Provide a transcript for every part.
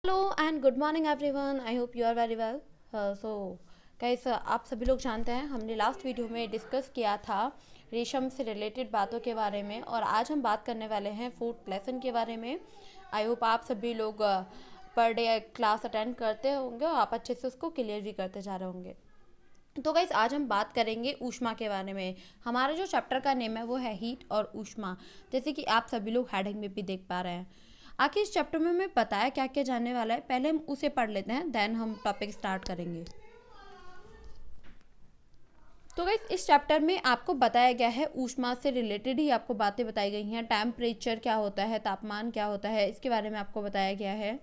Hello and good morning everyone. I hope you are very well. So guys, आप सभी लोग जानते हैं हमने लास्ट वीडियो में डिस्कस किया था रेशम से रिलेटेड बातों के बारे में, और आज हम बात करने वाले हैं फोर्थ लेसन के बारे में। आई होप आप सभी लोग पर डे क्लास अटेंड करते होंगे और आप अच्छे से उसको क्लियर भी करते जा रहे होंगे। तो गाइस, आज हम बात करेंगे ऊष्मा के बारे में। हमारा जो चैप्टर का नेम है वो है हीट और ऊष्मा, जैसे कि आप सभी लोग हेडिंग में भी देख पा रहे हैं। आखिर इस चैप्टर में हमें बताया क्या क्या जानने वाला है, पहले हम उसे पढ़ लेते हैं, देन हम टॉपिक स्टार्ट करेंगे। तो गाइस, इस चैप्टर में आपको बताया गया है ऊष्मा से रिलेटेड ही आपको बातें बताई गई हैं। टेम्परेचर क्या होता है, तापमान क्या होता है, इसके बारे में आपको बताया गया है।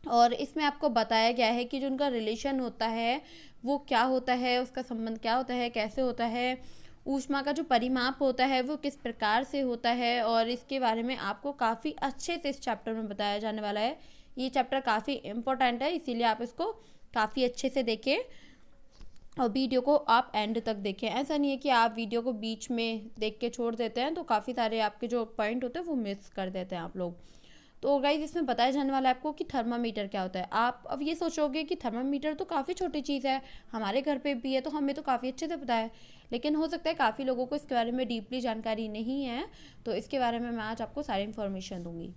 और इसमें आपको बताया गया है कि जो उनका रिलेशन होता है वो क्या होता है, उसका संबंध क्या होता है, कैसे होता है, ऊष्मा का जो परिमाप होता है वो किस प्रकार से होता है, और इसके बारे में आपको काफ़ी अच्छे से इस चैप्टर में बताया जाने वाला है। ये चैप्टर काफ़ी इम्पोर्टेंट है, इसीलिए आप इसको काफ़ी अच्छे से देखें और वीडियो को आप एंड तक देखें। ऐसा नहीं है कि आप वीडियो को बीच में देख के छोड़ देते हैं, तो काफ़ी सारे आपके जो पॉइंट होते हैं वो मिस कर देते हैं आप लोग। तो गाइज, इसमें बताया जाने वाला है आपको कि थर्मामीटर क्या होता है। आप अब ये सोचोगे कि थर्मामीटर तो काफ़ी छोटी चीज़ है, हमारे घर पे भी है, तो हमें तो काफ़ी अच्छे से पता है। लेकिन हो सकता है काफ़ी लोगों को इसके बारे में डीपली जानकारी नहीं है, तो इसके बारे में मैं आज आपको सारी इन्फॉर्मेशन दूंगी।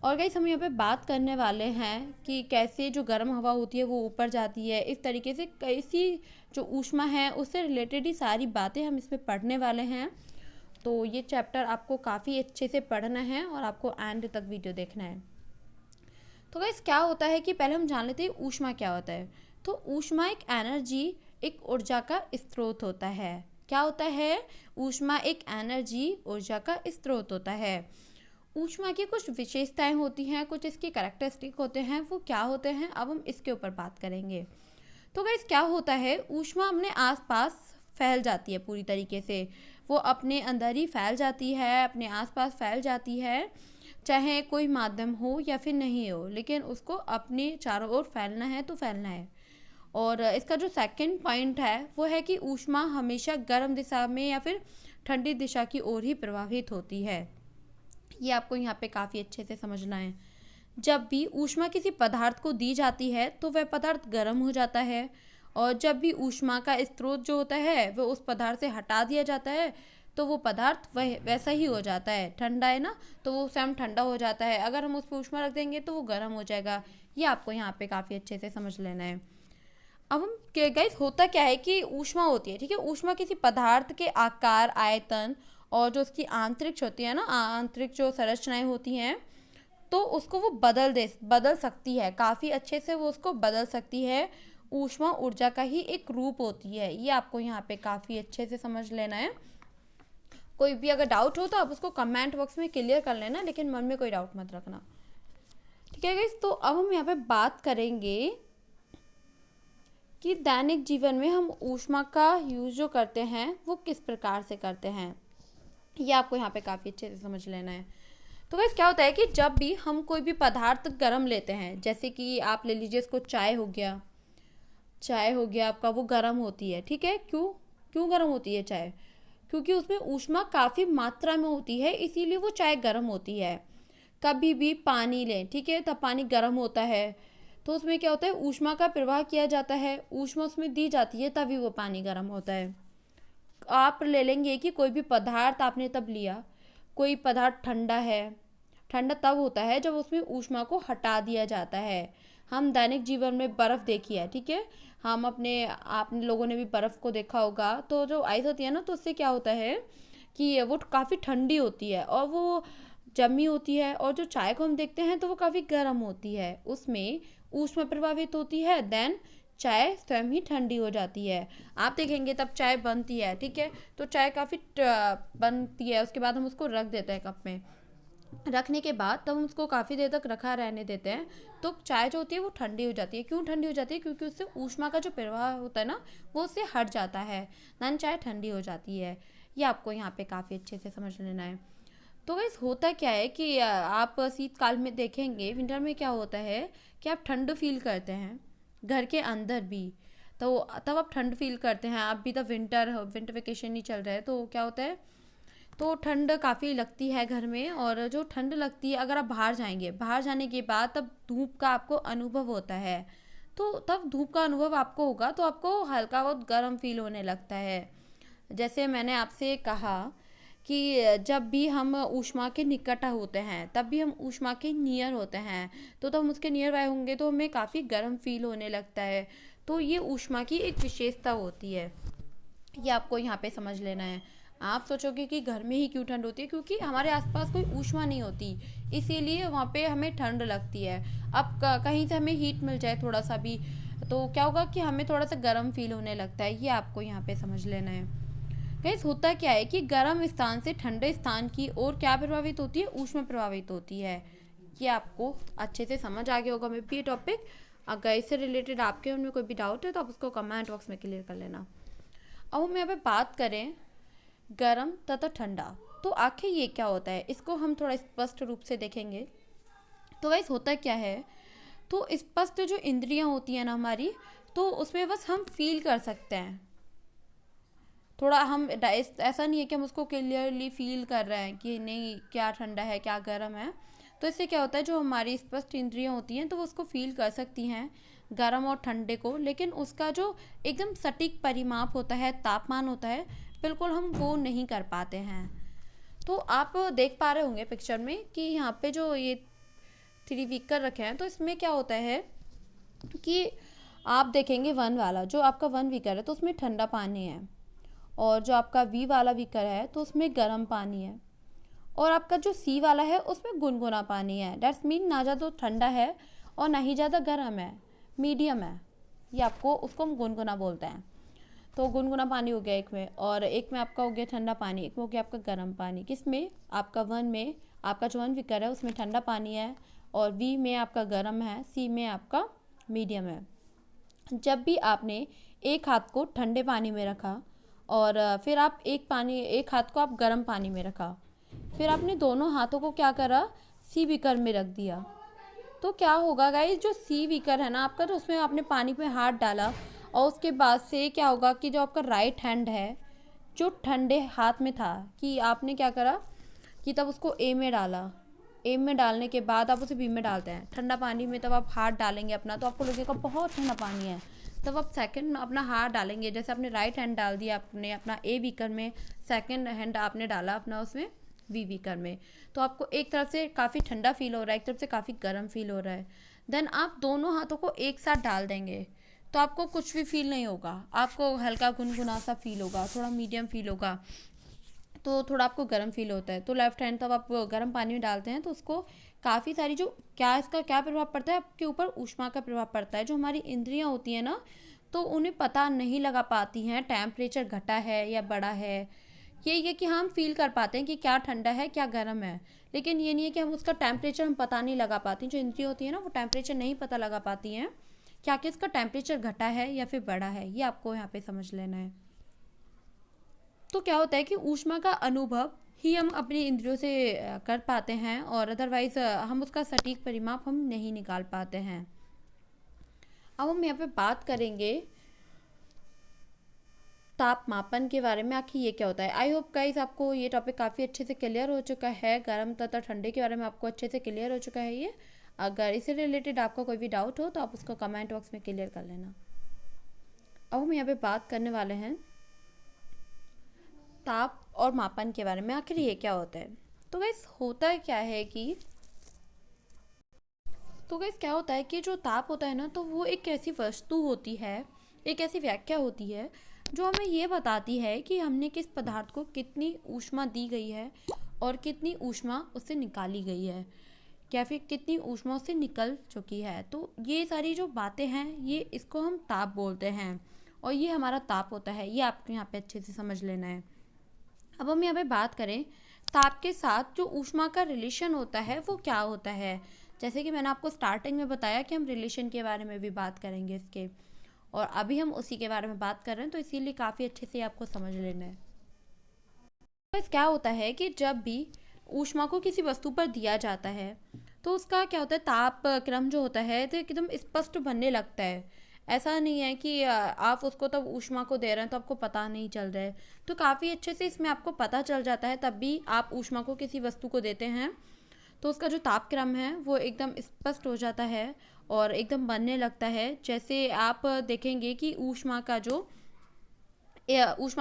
और गाइस, हम यहाँ पे बात करने वाले हैं कि कैसे जो गर्म हवा होती है वो ऊपर जाती है। इस तरीके से कैसी जो ऊष्मा है उससे रिलेटेड ही सारी बातें हम इसमें पढ़ने वाले हैं। तो ये चैप्टर आपको काफ़ी अच्छे से पढ़ना है और आपको एंड तक वीडियो देखना है। तो गाइस, क्या होता है कि पहले हम जान लेते हैं ऊष्मा क्या होता है। तो ऊष्मा एक एनर्जी, एक ऊर्जा का स्रोत होता है। क्या होता है? ऊष्मा एक एनर्जी, ऊर्जा का स्रोत होता है। ऊष्मा की कुछ विशेषताएं होती हैं, कुछ इसके कैरेक्टरिस्टिक होते हैं। वो क्या होते हैं, अब हम इसके ऊपर बात करेंगे। तो गाइस, क्या होता है, ऊष्मा अपने आसपास फैल जाती है पूरी तरीके से। वो अपने अंदर ही फैल जाती है, अपने आसपास फैल जाती है, चाहे कोई माध्यम हो या फिर नहीं हो, लेकिन उसको अपने चारों ओर फैलना है तो फैलना है। और इसका जो सेकंड पॉइंट है वो है कि ऊष्मा हमेशा गर्म दिशा में या फिर ठंडी दिशा की ओर ही प्रवाहित होती है। ये आपको यहाँ पे काफ़ी अच्छे से समझना है। जब भी ऊष्मा किसी पदार्थ को दी जाती है तो वह पदार्थ गर्म हो जाता है, और जब भी ऊष्मा का स्रोत जो होता है वो उस पदार्थ से हटा दिया जाता है तो वो पदार्थ वह वैसा ही हो जाता है। ठंडा है ना, तो वो स्वयं ठंडा हो जाता है। अगर हम उस पर ऊष्मा रख देंगे तो वो गर्म हो जाएगा। ये आपको यहाँ पे काफ़ी अच्छे से समझ लेना है। अब हम गाइस, होता क्या है कि ऊष्मा होती है, ठीक है, ऊष्मा किसी पदार्थ के आकार, आयतन और जो उसकी आंतरिक होती है ना, आंतरिक जो संरचनाएं होती हैं, तो उसको वो बदल सकती है। काफ़ी अच्छे से वो उसको बदल सकती है। ऊष्मा ऊर्जा का ही एक रूप होती है। ये आपको यहाँ पे काफ़ी अच्छे से समझ लेना है। कोई भी अगर डाउट हो तो आप उसको कमेंट बॉक्स में क्लियर कर लेना, लेकिन मन में कोई डाउट मत रखना, ठीक है गाइस। तो अब हम यहाँ पे बात करेंगे कि दैनिक जीवन में हम ऊष्मा का यूज जो करते हैं वो किस प्रकार से करते हैं। ये आपको यहाँ पे काफ़ी अच्छे से समझ लेना है। तो वैसे क्या होता है कि जब भी हम कोई भी पदार्थ गर्म लेते हैं, जैसे कि आप ले लीजिए इसको, चाय हो गया, चाय हो गया आपका, वो गर्म होती है, ठीक है। क्यों क्यों गर्म होती है चाय? क्योंकि उसमें ऊष्मा काफ़ी मात्रा में होती है, इसीलिए वो चाय गर्म होती है। कभी भी पानी लें, ठीक है, तब पानी गर्म होता है, तो उसमें क्या होता है, ऊष्मा का प्रवाह किया जाता है, ऊष्मा उसमें दी जाती है, तभी वो पानी गर्म होता है। आप ले लेंगे कि कोई भी पदार्थ आपने तब लिया, कोई पदार्थ ठंडा है, ठंडा तब होता है जब उसमें ऊष्मा को हटा दिया जाता है। हम दैनिक जीवन में बर्फ़ देखी है, ठीक है, हम अपने आप लोगों ने भी बर्फ़ को देखा होगा। तो जो आइस होती है ना, तो उससे क्या होता है कि वो काफ़ी ठंडी होती है और वो जमी होती है, और जो चाय को हम देखते हैं तो वो काफ़ी गर्म होती है, उसमें ऊष्मा प्रभावित होती है, देन चाय स्वयं ही ठंडी हो जाती है। आप देखेंगे तब चाय बनती है, ठीक है, तो चाय काफ़ी बनती है, उसके बाद हम उसको रख देते हैं कप में। रखने के बाद तब हम उसको काफ़ी देर तक रखा रहने देते हैं, तो चाय जो होती है वो ठंडी हो जाती है। क्यों ठंडी हो जाती है? क्योंकि उससे ऊष्मा का जो प्रवाह होता है ना, वो उससे हट जाता है, देन चाय ठंडी हो जाती है। ये आपको यहाँ पे काफ़ी अच्छे से समझ लेना है। तो गाइस, होता क्या है कि आप शीतकाल में देखेंगे, विंटर में क्या होता है कि आप ठंड फील करते हैं घर के अंदर भी। तो तब आप ठंड फील करते हैं, आप भी, तब विंटर विंटर वेकेशन ही चल रहा है, तो क्या होता है तो ठंड काफ़ी लगती है घर में, और जो ठंड लगती है अगर आप बाहर जाएंगे, बाहर जाने के बाद तब धूप का आपको अनुभव होता है, तो तब धूप का अनुभव आपको होगा तो आपको हल्का बहुत गर्म फील होने लगता है। जैसे मैंने आपसे कहा कि जब भी हम ऊष्मा के निकट होते हैं तब भी हम ऊष्मा के नियर होते हैं, तो तब हम उसके नियर बाय होंगे तो हमें काफ़ी गर्म फील होने लगता है। तो ये ऊष्मा की एक विशेषता होती है, ये आपको यहाँ पे समझ लेना है। आप सोचोगे कि घर में ही क्यों ठंड होती है, क्योंकि हमारे आसपास कोई ऊष्मा नहीं होती, इसीलिए वहाँ पे हमें ठंड लगती है। अब कहीं से हमें हीट मिल जाए थोड़ा सा भी, तो क्या होगा कि हमें थोड़ा सा गर्म फील होने लगता है, ये आपको यहाँ पे समझ लेना है। गाइस होता क्या है कि गर्म स्थान से ठंडे स्थान की ओर क्या प्रभावित होती है, ऊष्मा प्रभावित होती है। ये आपको अच्छे से समझ आ गया होगा मे भी ये टॉपिक। अगर इससे रिलेटेड आपके मन में कोई भी डाउट है तो आप उसको कमेंट बॉक्स में क्लियर कर लेना। अब हम यहाँ पे बात करें गर्म तथा ठंडा, तो आखिर ये क्या होता है, इसको हम थोड़ा स्पष्ट रूप से देखेंगे। तो गाइस होता क्या है, तो स्पष्ट जो इंद्रियां होती हैं ना हमारी, तो उसमें बस हम फील कर सकते हैं। थोड़ा हम ऐसा नहीं है कि हम उसको क्लियरली फील कर रहे हैं कि नहीं क्या ठंडा है क्या गर्म है। तो इससे क्या होता है, जो हमारी स्पष्ट इंद्रियां होती हैं तो वो उसको फील कर सकती हैं गर्म और ठंडे को, लेकिन उसका जो एकदम सटीक परिमाप होता है, तापमान होता है, बिल्कुल हम वो नहीं कर पाते हैं। तो आप देख पा रहे होंगे पिक्चर में कि यहाँ पे जो ये 3 व्हीकल रखे हैं, तो इसमें क्या होता है कि आप देखेंगे वन वाला, जो आपका वन व्हीकल है तो उसमें ठंडा पानी है, और जो आपका वी वाला व्हीकल है तो उसमें गर्म पानी है, और आपका जो सी वाला है उसमें गुनगुना पानी है। डेट्स मीन ना ज़्यादा ठंडा है और ना ही ज़्यादा गर्म है, मीडियम है। ये आपको उसको हम गुनगुना बोलते हैं। तो गुनगुना पानी हो गया एक में, और एक में आपका हो गया ठंडा पानी, एक में हो गया आपका गर्म पानी। किस में, आपका वन में, आपका जो वन व्हीकल है उसमें ठंडा पानी है, और वी में आपका गर्म है, सी में आपका मीडियम है। जब भी आपने एक हाथ को ठंडे पानी में रखा और फिर आप एक हाथ को आप गर्म पानी में रखा, फिर आपने दोनों हाथों को क्या करा, सी बीकर में रख दिया, तो क्या होगा गाइस, जो सी बीकर है ना आपका, तो उसमें आपने पानी में हाथ डाला, और उसके बाद से क्या होगा कि जो आपका राइट हैंड है जो ठंडे हाथ में था, कि आपने क्या करा कि तब उसको ए में डाला। ए में डालने के बाद आप उसे बी में डालते हैं ठंडा पानी में, तब आप हाथ डालेंगे अपना, तो आपको लगेगा बहुत ठंडा पानी है। तब आप सेकंड अपना हाथ डालेंगे, जैसे आपने राइट हैंड डाल दिया आपने अपना ए बीकर में, सेकंड हैंड आपने डाला अपना उसमें वी बीकर में, तो आपको एक तरफ से काफ़ी ठंडा फील हो रहा है, एक तरफ से काफ़ी गर्म फील हो रहा है। देन आप दोनों हाथों को एक साथ डाल देंगे तो आपको कुछ भी फील नहीं होगा, आपको हल्का गुनगुना सा फील होगा, थोड़ा मीडियम फील होगा, तो थोड़ा आपको गर्म फील होता है। तो लेफ्ट हैंड तब आप गर्म पानी में डालते हैं तो उसको काफ़ी सारी जो क्या इसका क्या प्रभाव पड़ता है आपके ऊपर, ऊष्मा का प्रभाव पड़ता है। जो हमारी इंद्रियां होती हैं ना, तो उन्हें पता नहीं लगा पाती हैं टेम्परेचर घटा है या बढ़ा है। ये कि हम फील कर पाते हैं कि क्या ठंडा है क्या गर्म है, लेकिन ये नहीं है कि हम उसका टेम्परेचर हम पता नहीं लगा पाती। जो इंद्रियां होती है ना वो टेम्परेचर नहीं पता लगा पाती हैं क्या कि इसका टेम्परेचर घटा है या फिर बढ़ा है, ये आपको यहाँ पे समझ लेना है। तो क्या होता है कि ऊष्मा का अनुभव ही हम अपनी इंद्रियों से कर पाते हैं, और अदरवाइज हम उसका सटीक परिमाप हम नहीं निकाल पाते हैं। अब हम यहाँ पे बात करेंगे तापमापन के बारे में, आखिर ये क्या होता है। आई होप गाइस आपको ये टॉपिक काफ़ी अच्छे से क्लियर हो चुका है, गर्म तथा ठंडे के बारे में आपको अच्छे से क्लियर हो चुका है ये। अगर इससे रिलेटेड आपका कोई भी डाउट हो तो आप उसको कमेंट बॉक्स में क्लियर कर लेना। अब हम यहाँ पे बात करने वाले हैं ताप और मापन के बारे में, आखिर ये क्या होता है। तो गाइस होता क्या है कि जो ताप होता है ना, तो वो एक ऐसी वस्तु होती है, एक ऐसी व्याख्या होती है जो हमें ये बताती है कि हमने किस पदार्थ को कितनी ऊष्मा दी गई है और कितनी ऊष्मा उससे निकाली गई है, या फिर कितनी ऊष्मा उससे निकल चुकी है। तो ये सारी जो बातें हैं ये इसको हम ताप बोलते हैं, और ये हमारा ताप होता है, ये आपको यहाँ पे अच्छे से समझ लेना है। अब हम यहाँ पे बात करें ताप के साथ जो ऊष्मा का रिलेशन होता है वो क्या होता है। जैसे कि मैंने आपको स्टार्टिंग में बताया कि हम रिलेशन के बारे में भी बात करेंगे इसके, और अभी हम उसी के बारे में बात कर रहे हैं, तो इसीलिए काफ़ी अच्छे से आपको समझ लेना है। तो क्या होता है कि जब भी ऊष्मा को किसी वस्तु पर दिया जाता है तो उसका क्या होता है, ताप क्रम जो होता है तो एकदम स्पष्ट बनने लगता है। ऐसा नहीं है कि आप उसको तब ऊष्मा को दे रहे हैं तो आपको पता नहीं चल रहा है। तो काफ़ी अच्छे से इसमें आपको पता चल जाता है, तब भी आप ऊष्मा को किसी वस्तु को देते हैं तो उसका जो तापक्रम है वो एकदम स्पष्ट हो जाता है और एकदम बनने लगता है। जैसे आप देखेंगे कि ऊष्मा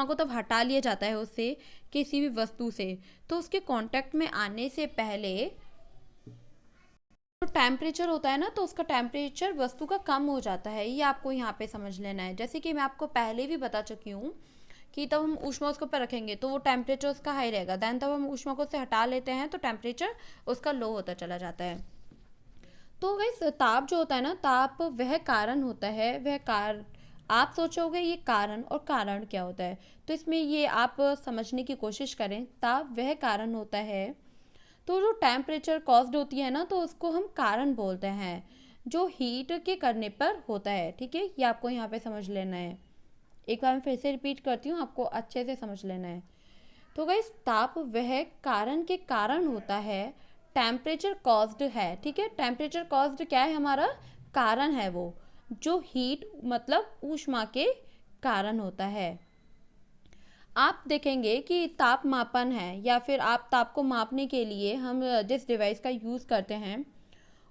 को तब हटा लिया जाता है उससे, किसी भी वस्तु से, तो उसके कांटेक्ट में आने से पहले जो टेम्परेचर होता है ना, तो उसका टेम्परेचर वस्तु का कम हो जाता है। ये आपको यहाँ पे समझ लेना है। जैसे कि मैं आपको पहले भी बता चुकी हूँ कि तब हम ऊष्मा उसके ऊपर रखेंगे तो वो टेम्परेचर उसका हाई रहेगा, देन तब हम ऊष्मा को उससे हटा लेते हैं तो टेम्परेचर उसका लो होता चला जाता है। तो गाइस ताप जो होता है ना, ताप वह कारण होता है, आप सोचोगे ये कारण और कारण क्या होता है, तो इसमें ये आप समझने की कोशिश करें। ताप वह कारण होता है, तो जो टेम्परेचर कॉज्ड होती है ना, तो उसको हम कारण बोलते हैं, जो हीट के करने पर होता है। ठीक है, ये आपको यहाँ पे समझ लेना है। एक बार मैं फिर से रिपीट करती हूँ, आपको अच्छे से समझ लेना है। तो गाइस ताप वह कारण के कारण होता है, टेम्परेचर कॉज्ड है। ठीक है, टेम्परेचर कॉज्ड क्या है, हमारा कारण है वो, जो हीट मतलब ऊष्मा के कारण होता है। आप देखेंगे कि ताप मापन है, या फिर आप ताप को मापने के लिए हम जिस डिवाइस का यूज़ करते हैं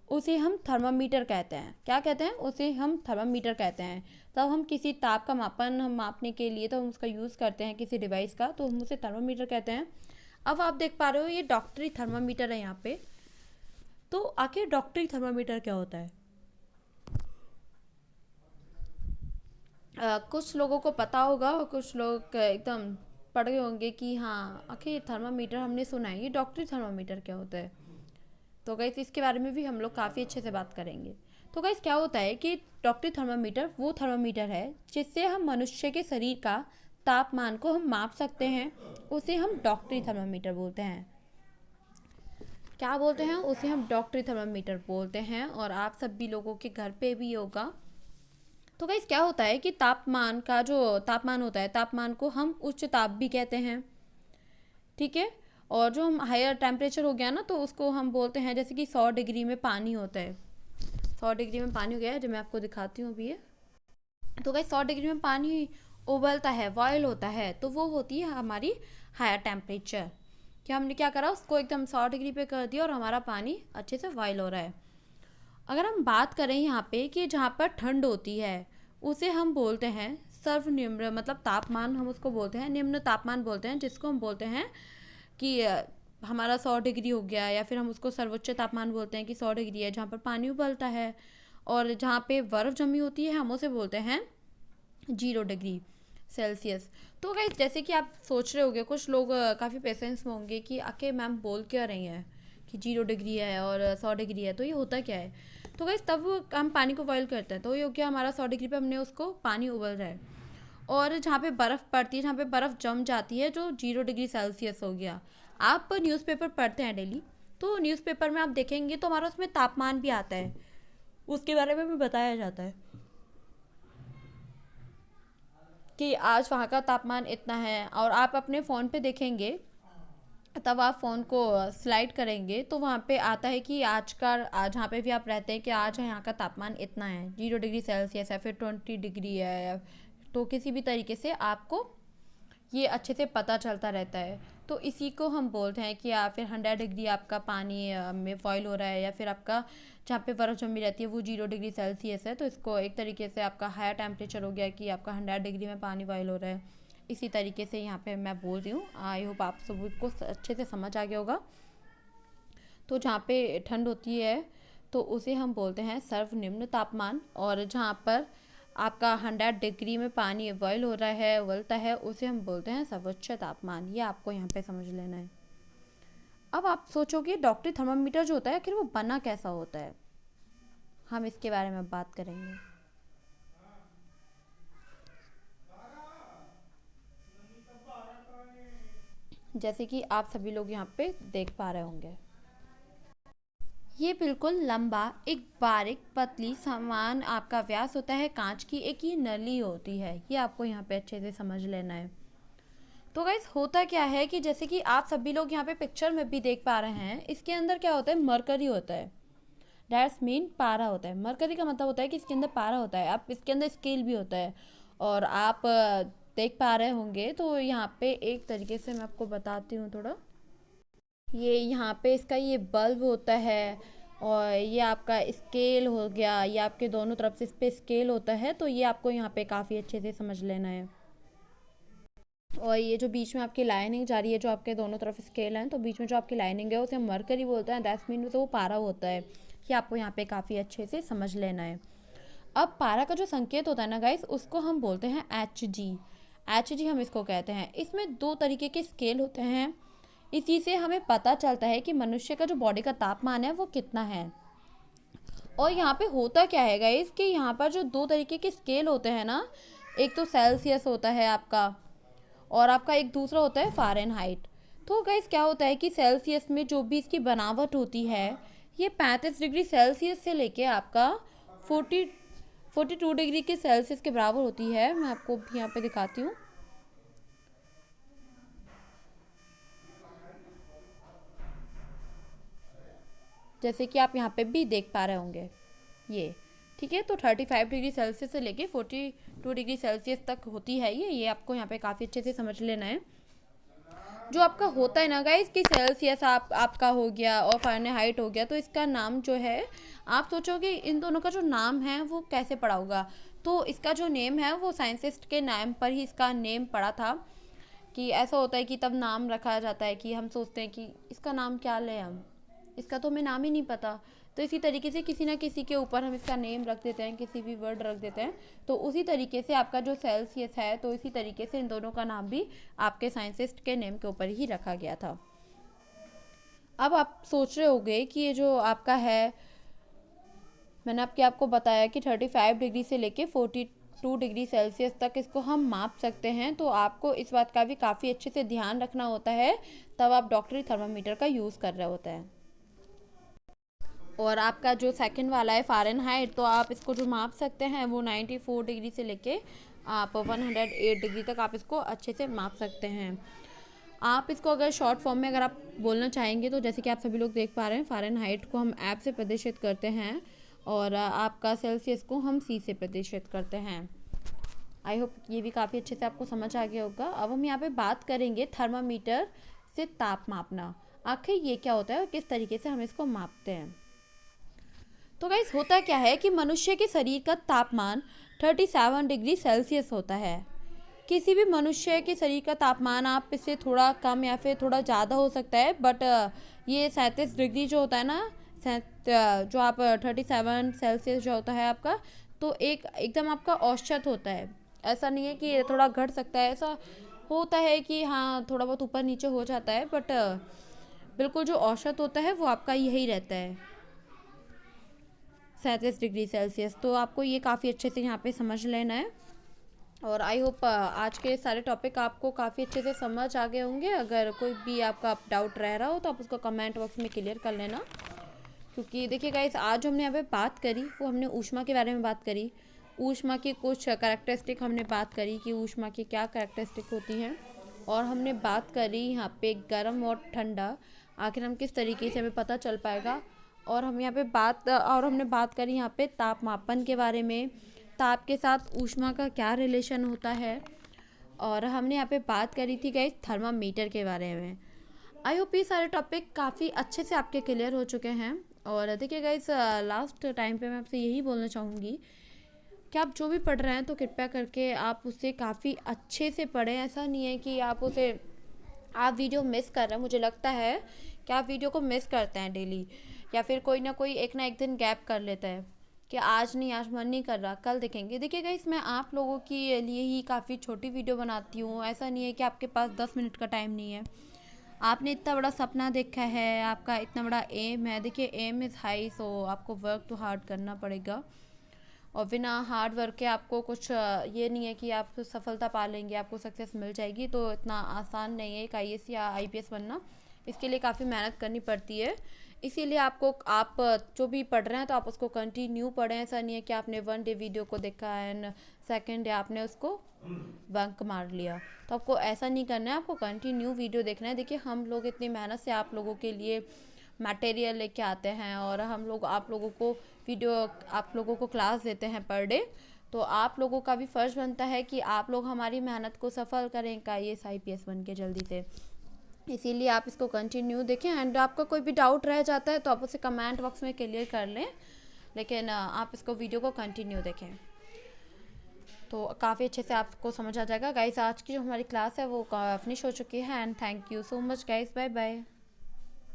उसे हम थर्मामीटर कहते हैं। क्या कहते हैं, उसे हम थर्मामीटर कहते हैं। तब हम किसी ताप का मापन हम मापने के लिए तो हम उसका यूज़ करते हैं किसी डिवाइस का, तो हम उसे थर्मामीटर कहते हैं। अब आप देख पा रहे हो ये डॉक्टरी थर्मामीटर है यहाँ पे। तो आखिर डॉक्टरी थर्मामीटर क्या होता है? कुछ लोगों को पता होगा और कुछ लोग एकदम पढ़ गए होंगे कि हाँ आखिर थर्मामीटर हमने सुना है, ये डॉक्टरी थर्मामीटर क्या होता है। तो गाइस इसके बारे में भी हम लोग काफ़ी अच्छे से बात करेंगे। तो गाइस क्या होता है कि डॉक्टरी थर्मामीटर वो थर्मामीटर है जिससे हम मनुष्य के शरीर का तापमान को हम माप सकते हैं, उसे हम डॉक्टरी थर्मामीटर बोलते हैं। क्या बोलते हैं, उसे हम डॉक्टरी थर्मामीटर बोलते हैं, और आप सभी लोगों के घर पे भी होगा। तो गाइस क्या होता है कि तापमान का जो तापमान होता है, तापमान को हम उच्च ताप भी कहते हैं। ठीक है, और जो हम हायर टेम्परेचर हो गया ना, तो उसको हम बोलते हैं, जैसे कि 100 डिग्री में पानी होता है। 100 डिग्री में पानी हो गया है, जो मैं आपको दिखाती हूँ अभी ये। तो गाइस 100 डिग्री में पानी उबलता है, बॉयल होता है, तो वो होती है हमारी हायर टेम्परेचर। कि हमने क्या करा, उसको एकदम 100 डिग्री पे कर दिया और हमारा पानी अच्छे से बॉयल हो रहा है। अगर हम बात करें यहाँ पे कि जहाँ पर ठंड होती है, उसे हम बोलते हैं सर्वनिम्न, मतलब तापमान हम उसको बोलते हैं, निम्न तापमान बोलते हैं, जिसको हम बोलते हैं कि हमारा 100 डिग्री हो गया, या फिर हम उसको सर्वोच्च तापमान बोलते हैं कि 100 डिग्री है, जहाँ पर पानी उबलता है। और जहाँ पे बर्फ़ जमी होती है हम उसे बोलते हैं 0 डिग्री सेल्सियस। तो गाइस जैसे कि आप सोच रहे होंगे, कुछ लोग काफ़ी पेशेंस में होंगे कि आके मैम बोल क्या रही हैं कि 0 डिग्री है और 100 डिग्री है, तो ये होता क्या है। तो गाइस तब हम पानी को बॉयल करते हैं, तो ये हो गया हमारा 100 डिग्री पे हमने उसको पानी उबल रहा है। और जहाँ पे बर्फ़ पड़ती है, जहाँ पे बर्फ़ जम जाती है, जो 0 डिग्री सेल्सियस हो गया। आप न्यूज़पेपर पढ़ते हैं डेली, तो न्यूज़पेपर में आप देखेंगे तो हमारा उसमें तापमान भी आता है, उसके बारे में भी बताया जाता है कि आज वहाँ का तापमान इतना है। और आप अपने फ़ोन पे देखेंगे, तब आप फ़ोन को स्लाइड करेंगे तो वहाँ पे आता है कि आज का, आज जहाँ पे भी आप रहते हैं, कि आज यहाँ का तापमान इतना है, 0 डिग्री सेल्सियस है, फिर 20 डिग्री है। तो किसी भी तरीके से आपको ये अच्छे से पता चलता रहता है। तो इसी को हम बोलते हैं कि या फिर 100 डिग्री आपका पानी में बॉयल हो रहा है, या फिर आपका जहाँ पे बर्फ़ जमी रहती है वो 0 डिग्री सेल्सियस है, तो इसको एक तरीके से आपका हायर टेम्परेचर हो गया कि आपका 100 डिग्री में पानी बॉयल हो रहा है। इसी तरीके से यहाँ पे मैं बोल रही हूँ। आई होप आप सबको अच्छे से समझ आ गया होगा। तो जहाँ पे ठंड होती है तो उसे हम बोलते हैं सर्वनिम्न तापमान, और जहाँ पर आपका 100 डिग्री में पानी बॉयल हो रहा है, उबलता है, उसे हम बोलते हैं सर्वोच्च तापमान। ये आपको यहाँ पे समझ लेना है। अब आप सोचोगे डॉक्टरी थर्मामीटर जो होता है आखिर वो बना कैसा होता है, हम इसके बारे में बात करेंगे। जैसे कि आप सभी लोग यहाँ पे देख पा रहे होंगे, ये बिल्कुल लंबा, एक बारीक पतली समान आपका व्यास होता है, कांच की एक ये नली होती है। ये आपको यहाँ पे अच्छे से समझ लेना है। तो गाइस होता क्या है कि जैसे कि आप सभी लोग यहाँ पे पिक्चर में भी देख पा रहे हैं, इसके अंदर क्या होता है, मरकरी होता है। दैट्स मीन पारा होता है। मरकरी का मतलब होता है कि इसके अंदर पारा होता है, आप इसके अंदर स्केल भी होता है। और आप देख पा रहे होंगे तो यहाँ पे एक तरीके से मैं आपको बताती हूँ थोड़ा। ये यहाँ पे इसका ये बल्ब होता है, और ये आपका स्केल हो गया, ये आपके दोनों तरफ से इस पे स्केल होता है, तो ये आपको यहाँ पे काफ़ी अच्छे से समझ लेना है। और ये जो बीच में आपकी लाइनिंग जा रही है, जो आपके दोनों तरफ स्केल हैं, तो बीच में जो आपकी लाइनिंग है उसे मरकरी बोलते हैं, दैट्स मीन वो पारा होता है। ये आपको यहाँ पे काफ़ी अच्छे से समझ लेना है। अब पारा का जो संकेत होता है ना गाइस, उसको हम बोलते हैं HG। HG हम इसको कहते हैं। इसमें दो तरीके के स्केल होते हैं। इसी से हमें पता चलता है कि मनुष्य का जो बॉडी का तापमान है वो कितना है। और यहाँ पे होता क्या है गाइस कि यहाँ पर जो दो तरीके के स्केल होते हैं ना, एक तो सेल्सियस होता है आपका, और आपका एक दूसरा होता है फ़ारेनहाइट। तो गाइस क्या होता है कि सेल्सियस में जो भी इसकी बनावट होती है, ये 35 डिग्री सेल्सियस से लेके आपका 42 डिग्री के सेल्सियस के बराबर होती है। मैं आपको भी यहाँ पे दिखाती हूँ। जैसे कि आप यहाँ पे भी देख पा रहे होंगे ये, ठीक है। तो 35 डिग्री सेल्सियस से लेके 42 डिग्री सेल्सियस तक होती है ये आपको यहाँ पे काफ़ी अच्छे से समझ लेना है। जो आपका होता है ना गाइस कि सेल्सियस आपका हो गया और फ़ारेनहाइट हो गया, तो इसका नाम जो है, आप सोचोगे इन दोनों का जो नाम है वो कैसे पड़ा होगा। तो इसका जो नेम है वो साइंटिस्ट के नाम पर ही इसका नेम पड़ा था। कि ऐसा होता है कि तब नाम रखा जाता है कि हम सोचते हैं कि इसका नाम क्या लें हम, इसका तो हमें नाम ही नहीं पता। तो इसी तरीके से किसी ना किसी के ऊपर हम इसका नेम रख देते हैं, किसी भी वर्ड रख देते हैं। तो उसी तरीके से आपका जो सेल्सियस है, तो इसी तरीके से इन दोनों का नाम भी आपके साइंटिस्ट के नेम के ऊपर ही रखा गया था। अब आप सोच रहे होंगे कि ये जो आपका है, मैंने आपको बताया कि 35 डिग्री से लेके 42 डिग्री सेल्सियस तक इसको हम माप सकते हैं। तो आपको इस बात का भी काफ़ी अच्छे से ध्यान रखना होता है, तब आप डॉक्टरी थर्मामीटर का यूज़ कर रहे होते हैं। और आपका जो सेकंड वाला है फ़ारेनहाइट, तो आप इसको जो माप सकते हैं वो 94 डिग्री से लेके आप 108 डिग्री तक आप इसको अच्छे से माप सकते हैं। आप इसको अगर शॉर्ट फॉर्म में अगर आप बोलना चाहेंगे, तो जैसे कि आप सभी लोग देख पा रहे हैं, फ़ारेनहाइट को हम एफ से प्रदर्शित करते हैं, और आपका सेल्सियस को हम सी से प्रदर्शित करते हैं। आई होप ये भी काफ़ी अच्छे से आपको समझ आ गया होगा। अब हम यहाँ पे बात करेंगे थर्मामीटर से ताप मापना। आखिर ये क्या होता है और किस तरीके से हम इसको मापते हैं। तो गाइस होता क्या है कि मनुष्य के शरीर का तापमान 37 डिग्री सेल्सियस होता है। किसी भी मनुष्य के शरीर का तापमान आप इससे थोड़ा कम या फिर थोड़ा ज़्यादा हो सकता है, बट ये 37 डिग्री जो होता है ना, जो आप 37 सेल्सियस जो होता है आपका, तो एकदम आपका औसत होता है। ऐसा नहीं है कि ये थोड़ा घट सकता है, ऐसा होता है कि हाँ थोड़ा बहुत ऊपर नीचे हो जाता है, बट बिल्कुल जो औसत होता है वो आपका यही रहता है, 37 डिग्री सेल्सियस। तो आपको ये काफ़ी अच्छे से यहाँ पे समझ लेना है। और आई होप आज के सारे टॉपिक आपको काफ़ी अच्छे से समझ आ गए होंगे। अगर कोई भी आपका डाउट रह रहा हो तो आप उसको कमेंट बॉक्स में क्लियर कर लेना। क्योंकि देखिए गाइस, आज हमने यहाँ पे बात करी, वो हमने ऊष्मा के बारे में बात करी। ऊष्मा की कुछ करैक्टरिस्टिक हमने बात करी कि ऊष्मा की क्या करैक्टरिस्टिक होती हैं, और हमने बात करी यहाँ पे गर्म और ठंडा, आखिर हम किस तरीके से हमें पता चल पाएगा। और हम यहाँ पे हमने बात करी यहाँ पे तापमापन के बारे में, ताप के साथ ऊष्मा का क्या रिलेशन होता है। और हमने यहाँ पे बात करी थी गाइस थर्मामीटर के बारे में। आई होप ये सारे टॉपिक काफ़ी अच्छे से आपके क्लियर हो चुके हैं। और देखिए गाइस, लास्ट टाइम पे मैं आपसे यही बोलना चाहूँगी कि आप जो भी पढ़ रहे हैं तो कृपया करके आप उसे काफ़ी अच्छे से पढ़ें। ऐसा नहीं है कि आप वीडियो मिस कर रहे हैं। मुझे लगता है कि आप वीडियो को मिस करते हैं डेली, या फिर कोई ना एक दिन गैप कर लेता है कि आज नहीं, आज मन नहीं कर रहा, कल देखेंगे। देखिए गाइस, मैं आप लोगों के लिए ही काफ़ी छोटी वीडियो बनाती हूँ। ऐसा नहीं है कि आपके पास 10 मिनट का टाइम नहीं है। आपने इतना बड़ा सपना देखा है, आपका इतना बड़ा एम है। देखिए एम इज़ हाई, सो आपको वर्क तो हार्ड करना पड़ेगा, और बिना हार्ड वर्क के आपको कुछ ये नहीं है कि आप सफलता पा लेंगे, आपको सक्सेस मिल जाएगी। तो इतना आसान नहीं है एक IAS या IPS बनना, इसके लिए काफ़ी मेहनत करनी पड़ती है। इसीलिए आप जो भी पढ़ रहे हैं तो आप उसको कंटिन्यू पढ़ें। ऐसा नहीं है कि आपने 1 डे वीडियो को देखा एंड सेकेंड डे आपने उसको बंक मार लिया। तो आपको ऐसा नहीं करना है, आपको कंटिन्यू वीडियो देखना है। देखिए हम लोग इतनी मेहनत से आप लोगों के लिए मटेरियल लेके आते हैं और हम लोग आप लोगों को वीडियो आप लोगों को क्लास देते हैं पर डे। तो आप लोगों का भी फ़र्ज़ बनता है कि आप लोग हमारी मेहनत को सफल करें IAS IPS बन के जल्दी से। इसीलिए आप इसको कंटिन्यू देखें, एंड आपका कोई भी डाउट रह जाता है तो आप उसे कमेंट बॉक्स में क्लियर कर लें, लेकिन आप इसको वीडियो को कंटिन्यू देखें तो काफ़ी अच्छे से आपको समझ आ जाएगा। गाइस आज की जो हमारी क्लास है वो फिनिश हो चुकी है, and thank you so much guys, bye bye.